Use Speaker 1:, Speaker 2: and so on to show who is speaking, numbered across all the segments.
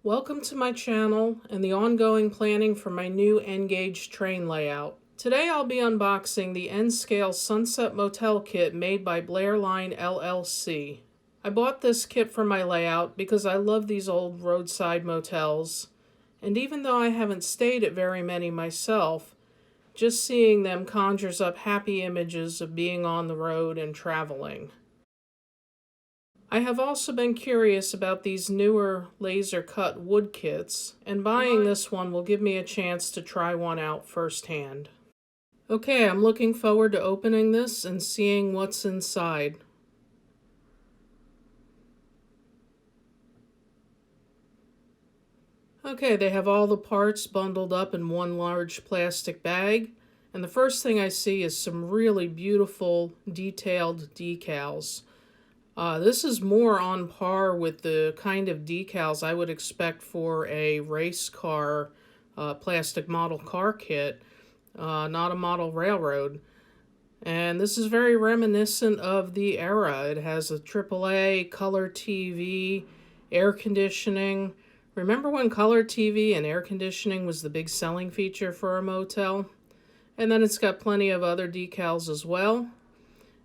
Speaker 1: Welcome to my channel and the ongoing planning for my new N-gauge train layout. Today I'll be unboxing the N-scale Sunset Motel kit made by Blair LLC. I bought this kit for my layout because I love these old roadside motels, and even though I haven't stayed at very many myself, just seeing them conjures up happy images of being on the road and traveling. I have also been curious about these newer laser-cut wood kits, and buying this one will give me a chance to try one out firsthand. Okay, I'm looking forward to opening this and seeing what's inside. Okay, they have all the parts bundled up in one large plastic bag, and the first thing I see is some really beautiful detailed decals. This is more on par with the kind of decals I would expect for a race car plastic model car kit, not a model railroad. And this is very reminiscent of the era. It has a AAA, color TV, air conditioning. Remember when color TV and air conditioning was the big selling feature for a motel? And then it's got plenty of other decals as well.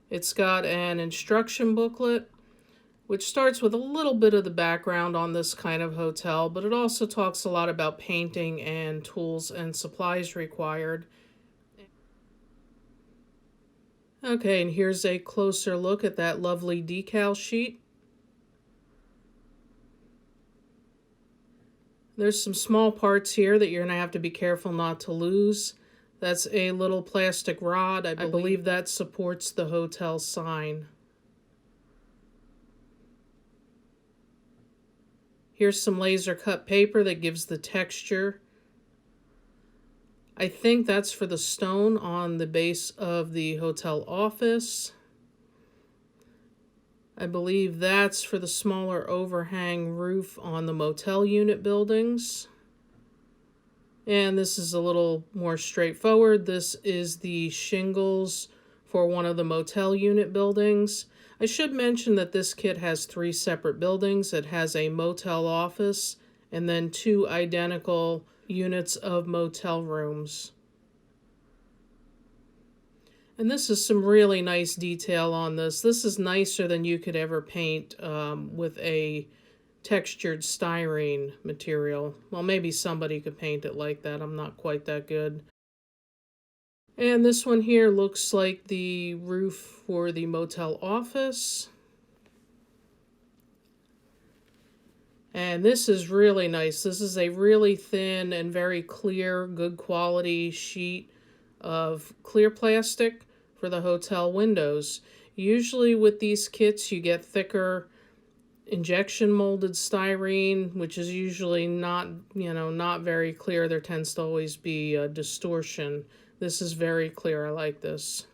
Speaker 1: It's got an instruction booklet, which starts with a little bit of the background on this kind of hotel, but it also talks a lot about painting and tools and supplies required. Okay, and here's a closer look at that lovely decal sheet. There's some small parts here that you're going to have to be careful not to lose. That's a little plastic rod. I believe that supports the hotel sign. Here's some laser cut paper that gives the texture. I think that's for the stone on the base of the hotel office. I believe that's for the smaller overhang roof on the motel unit buildings. And this is a little more straightforward. This is the shingles for one of the motel unit buildings. I should mention that this kit has 3 separate buildings. It has a motel office and then 2 identical units of motel rooms. And this is some really nice detail on this. This is nicer than you could ever paint with a textured styrene material. Well, maybe somebody could paint it like that. I'm not quite that good. And this one here looks like the roof for the motel office. And this is really nice. This is a really thin and very clear, good quality sheet of clear plastic for the hotel windows. Usually with these kits you get thicker injection molded styrene, which is usually not very clear. There tends to always be a distortion. This is very clear. I like this.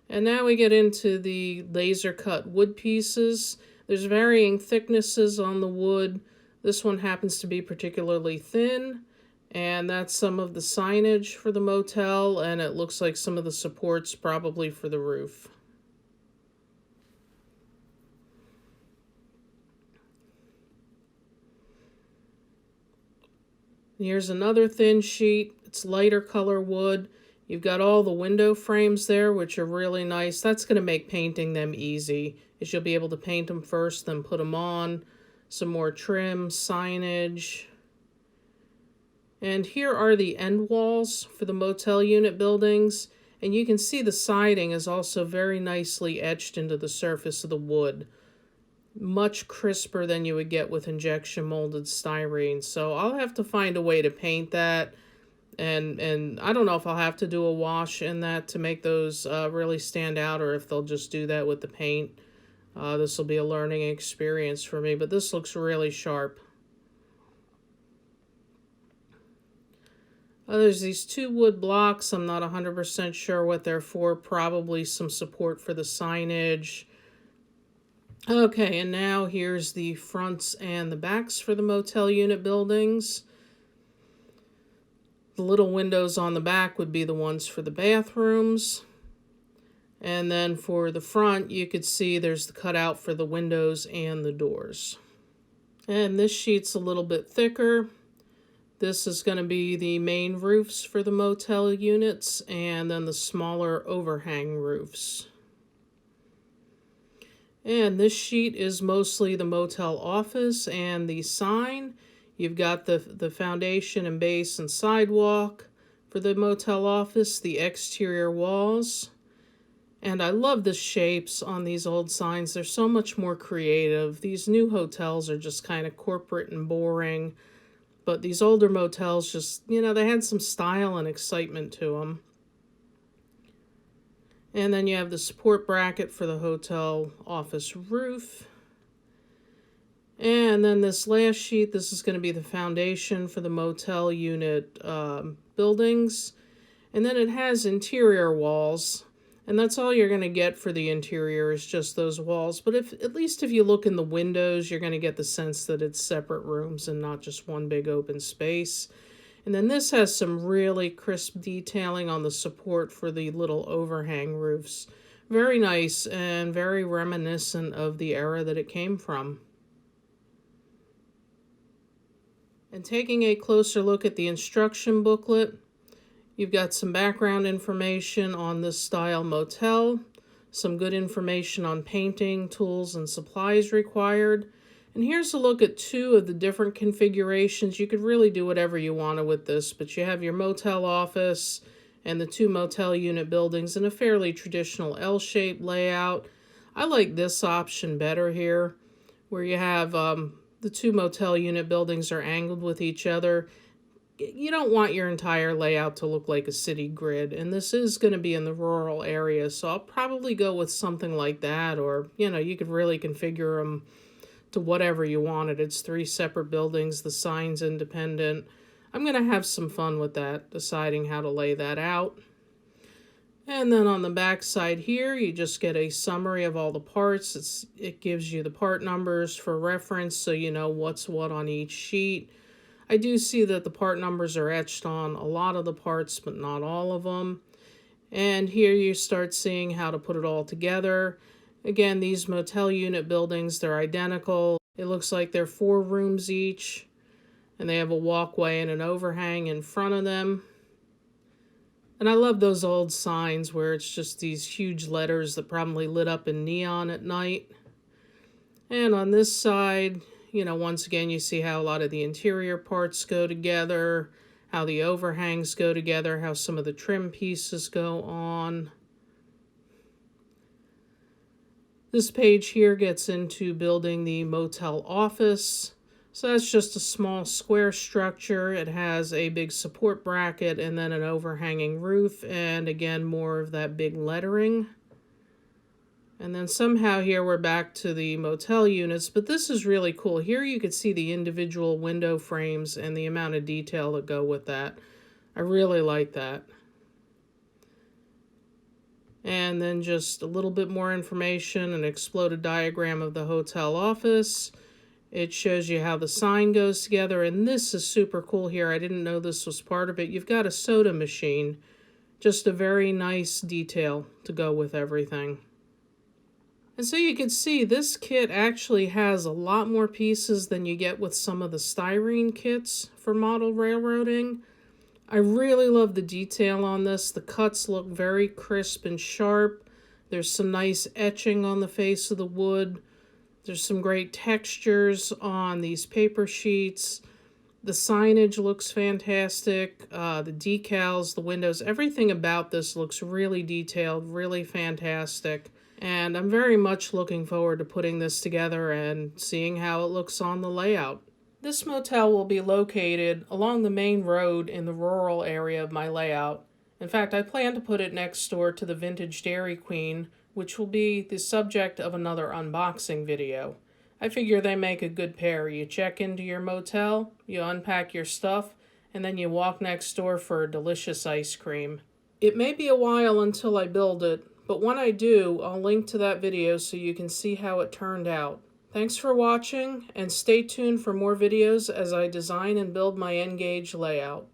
Speaker 1: And now we get into the laser cut wood pieces. There's varying thicknesses on the wood. This one happens to be particularly thin, and that's some of the signage for the motel, and it looks like some of the supports probably for the roof. Here's another thin sheet. It's lighter color wood. You've got all the window frames there, which are really nice. That's going to make painting them easy, as you'll be able to paint them first, then put them on. Some more trim, signage. And here are the end walls for the motel unit buildings. And you can see the siding is also very nicely etched into the surface of the wood. Much crisper than you would get with injection molded styrene. So I'll have to find a way to paint that. And I don't know if I'll have to do a wash in that to make those really stand out, or if they'll just do that with the paint. This will be a learning experience for me, but this looks really sharp. There's these 2 wood blocks. I'm not 100% sure what they're for. Probably some support for the signage. Okay, and now here's the fronts and the backs for the motel unit buildings. The little windows on the back would be the ones for the bathrooms. And then for the front, you could see there's the cutout for the windows and the doors. And this sheet's a little bit thicker. This is going to be the main roofs for the motel units, and then the smaller overhang roofs. And this sheet is mostly the motel office and the sign. You've got the foundation and base and sidewalk for the motel office, the exterior walls. And I love the shapes on these old signs. They're so much more creative. These new hotels are just kind of corporate and boring. But these older motels just, they had some style and excitement to them. And then you have the support bracket for the hotel office roof. And then this last sheet, this is going to be the foundation for the motel unit buildings. And then it has interior walls. And that's all you're going to get for the interior is just those walls. But at least if you look in the windows, you're going to get the sense that it's separate rooms and not just one big open space. And then this has some really crisp detailing on the support for the little overhang roofs. Very nice and very reminiscent of the era that it came from. And taking a closer look at the instruction booklet, you've got some background information on this style motel, some good information on painting, tools, and supplies required. And here's a look at two of the different configurations. You could really do whatever you wanted with this, but you have your motel office and the two motel unit buildings in a fairly traditional L-shaped layout. I like this option better here, where you have the two motel unit buildings are angled with each other. You don't want your entire layout to look like a city grid, and this is going to be in the rural area, so I'll probably go with something like that, or, you could really configure them to whatever you wanted. It's 3 separate buildings, the sign's independent. I'm going to have some fun with that, deciding how to lay that out. And then on the back side here, you just get a summary of all the parts. It gives you the part numbers for reference, so you know what's what on each sheet. I do see that the part numbers are etched on a lot of the parts, but not all of them. And here you start seeing how to put it all together. Again, these motel unit buildings, they're identical. It looks like they're 4 rooms each, and they have a walkway and an overhang in front of them. And I love those old signs where it's just these huge letters that probably lit up in neon at night. And on this side, once again, you see how a lot of the interior parts go together, how the overhangs go together, how some of the trim pieces go on. This page here gets into building the motel office. So that's just a small square structure. It has a big support bracket and then an overhanging roof, and again, more of that big lettering. And then somehow here we're back to the motel units, but this is really cool. Here you could see the individual window frames and the amount of detail that go with that. I really like that. And then just a little bit more information, an exploded diagram of the hotel office. It shows you how the sign goes together, and this is super cool here. I didn't know this was part of it. You've got a soda machine. Just a very nice detail to go with everything. And so you can see this kit actually has a lot more pieces than you get with some of the styrene kits for model railroading. I really love the detail on this. The cuts look very crisp and sharp. There's some nice etching on the face of the wood. There's some great textures on these paper sheets. The signage looks fantastic. The decals, the windows, everything about this looks really detailed, really fantastic. And I'm very much looking forward to putting this together and seeing how it looks on the layout. This motel will be located along the main road in the rural area of my layout. In fact, I plan to put it next door to the vintage Dairy Queen, which will be the subject of another unboxing video. I figure they make a good pair. You check into your motel, you unpack your stuff, and then you walk next door for a delicious ice cream. It may be a while until I build it, but when I do, I'll link to that video so you can see how it turned out. Thanks for watching, and stay tuned for more videos as I design and build my N-gage layout.